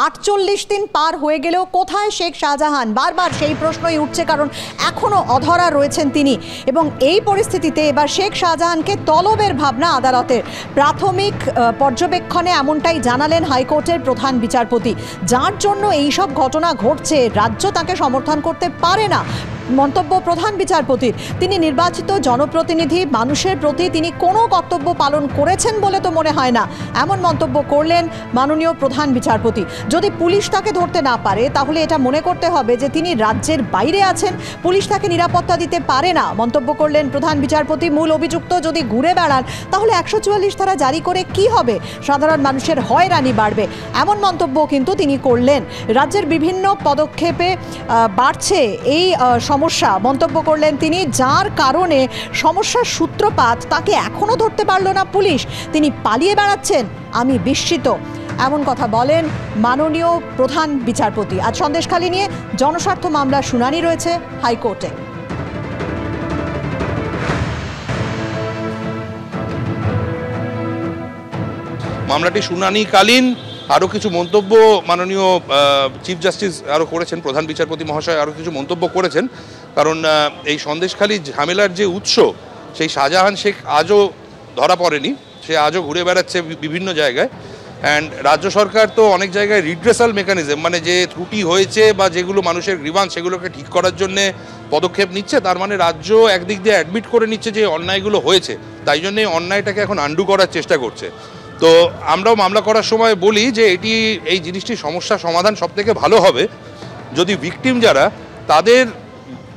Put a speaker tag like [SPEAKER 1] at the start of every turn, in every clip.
[SPEAKER 1] 48 দিন পার হয়ে গেলেও কোথায় শেখ শাহজাহান? বারবার সেই প্রশ্নই উঠছে, কারণ এখনও অধরা রয়েছেন তিনি। এবং এই পরিস্থিতিতে এবার শেখ শাহজাহানকে তলবের ভাবনা আদালতের। প্রাথমিক পর্যবেক্ষণে এমনটাই জানালেন হাইকোর্টের প্রধান বিচারপতি, যার জন্য এইসব ঘটনা ঘটছে। রাজ্য তাকে সমর্থন করতে পারে না, মন্তব্য প্রধান বিচারপতির। তিনি নির্বাচিত জনপ্রতিনিধি, মানুষের প্রতি তিনি কোনো কর্তব্য পালন করেছেন বলে তো মনে হয় না, এমন মন্তব্য করলেন মাননীয় প্রধান বিচারপতি। যদি পুলিশ তাকে ধরতে না পারে তাহলে এটা মনে করতে হবে যে তিনি রাজ্যের বাইরে আছেন, পুলিশ তাকে নিরাপত্তা দিতে পারে না, মন্তব্য করলেন প্রধান বিচারপতি। মূল অভিযুক্ত যদি ঘুরে বেড়ান তাহলে 144 ধারা জারি করে কি হবে? সাধারণ মানুষের হয়রানি বাড়বে, এমন মন্তব্য কিন্তু তিনি করলেন। রাজ্যের বিভিন্ন পদক্ষেপে বাড়ছে এই সমস্যা, মন্তব্য করলেন তিনি, যার কারণে সমস্যার সূত্রপাত তাকে এখনো ধরতে পারল না পুলিশ। তিনি পালিয়ে বেড়াচ্ছেন, আমি বিস্মিত, এমন কথা বলেন মাননীয় প্রধান বিচারপতি। আজ সন্দেশখালী নিয়ে জনস্বার্থ মামলা শুনানি রয়েছে হাইকোর্টে।
[SPEAKER 2] মামলাটি শুনানিকালীন আরও কিছু মন্তব্য মাননীয় চিফ জাস্টিস আরও করেছেন, প্রধান বিচারপতি মহাশয় আরও কিছু মন্তব্য করেছেন। কারণ এই সন্দেশখালী ঝামেলার যে উৎস, সেই শাহজাহান শেখ আজও ধরা পড়েনি, সে আজও ঘুরে বেড়াচ্ছে বিভিন্ন জায়গায়। অ্যান্ড রাজ্য সরকার তো অনেক জায়গায় রিড্রেসাল মেকানিজম, মানে যে ত্রুটি হয়েছে বা যেগুলো মানুষের গ্রিভান্স, সেগুলোকে ঠিক করার জন্যে পদক্ষেপ নিচ্ছে। তার মানে রাজ্য একদিক দিয়ে অ্যাডমিট করে নিচ্ছে যে অন্যায়গুলো হয়েছে, তাই জন্য এই অন্যায়টাকে এখন আন্ডু করার চেষ্টা করছে। তো আমরাও মামলা করার সময় বলি যে এই জিনিসটির সমস্যা সমাধান সবথেকে ভালো হবে যদি ভিকটিম যারা, তাদের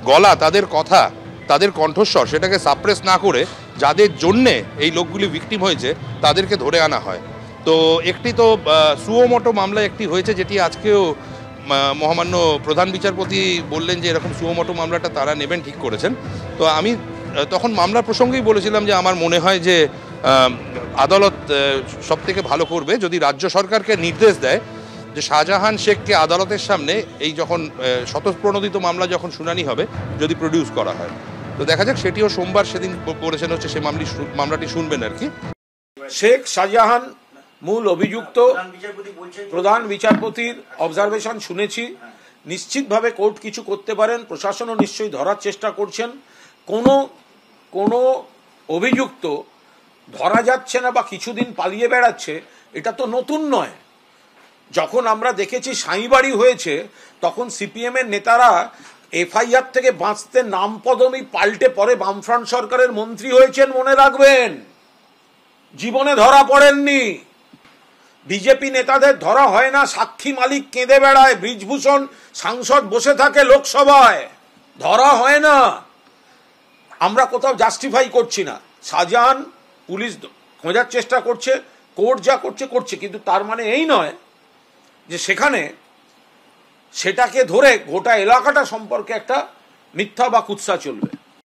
[SPEAKER 2] গলা, তাদের কথা, তাদের কণ্ঠস্বর সেটাকে সাপ্রেস না করে যাদের জন্যে এই লোকগুলি ভিকটিম হয়েছে তাদেরকে ধরে আনা হয়। তো একটি তো সুও মোটো মামলা একটি হয়েছে, যেটি আজকেও মহামান্য প্রধান বিচারপতি বললেন যে এরকম সুও মোটো মামলাটা তারা নেবেন, ঠিক করেছেন। তো আমি তখন মামলার প্রসঙ্গেই বলেছিলাম যে আমার মনে হয় যে আদালত সবথেকে ভালো করবে যদি রাজ্য সরকারকে নির্দেশ দেয় যে শাহজাহান শেখকে আদালতের সামনে এই যখন স্বতঃপ্রণোদিত মামলা যখন শুনানি হবে যদি প্রডিউস করা হয়। তো দেখা যাক, সেটিও সোমবার সেদিন করেছেন হচ্ছে সে মামলাটি শুনবেন আর কি।
[SPEAKER 3] শেখ শাহজাহান মূল অভিযুক্ত, প্রধান বিচারপতির অবজারভেশন শুনেছি। নিশ্চিতভাবে কোর্ট কিছু করতে পারেন, প্রশাসনও নিশ্চয়ই ধরার চেষ্টা করছেন। কোনো অভিযুক্ত ধরা যাচ্ছে না বা কিছুদিন পালিয়ে বেড়াচ্ছে, এটা তো নতুন নয়। যখন আমরা দেখেছি সাঁইবাড়ি হয়েছে, তখন সিপিএম এর নেতারা এফআইআর থেকে বাঁচতে নাম পদমি পাল্টে পরে বামফ্রন্ট সরকারের মন্ত্রী হয়েছেন, মনে রাখবেন। জীবনে ধরা পড়েননি। বিজেপি নেতাদের ধরা হয় না, সাক্ষী মালিক কেঁদে বেড়ায়, ব্রিজভূষণ সাংসদ বসে থাকে লোকসভায়, ধরা হয় না। আমরা কোথাও জাস্টিফাই করছি না। শাহজাহান পুলিশ খোঁজার চেষ্টা করছে, কোর্ট যা করছে, কিন্তু তার মানে এই নয় যে সেটাকে ধরে গোটা এলাকাটা সম্পর্কে একটা মিথ্যা বা কুৎসা চলবে।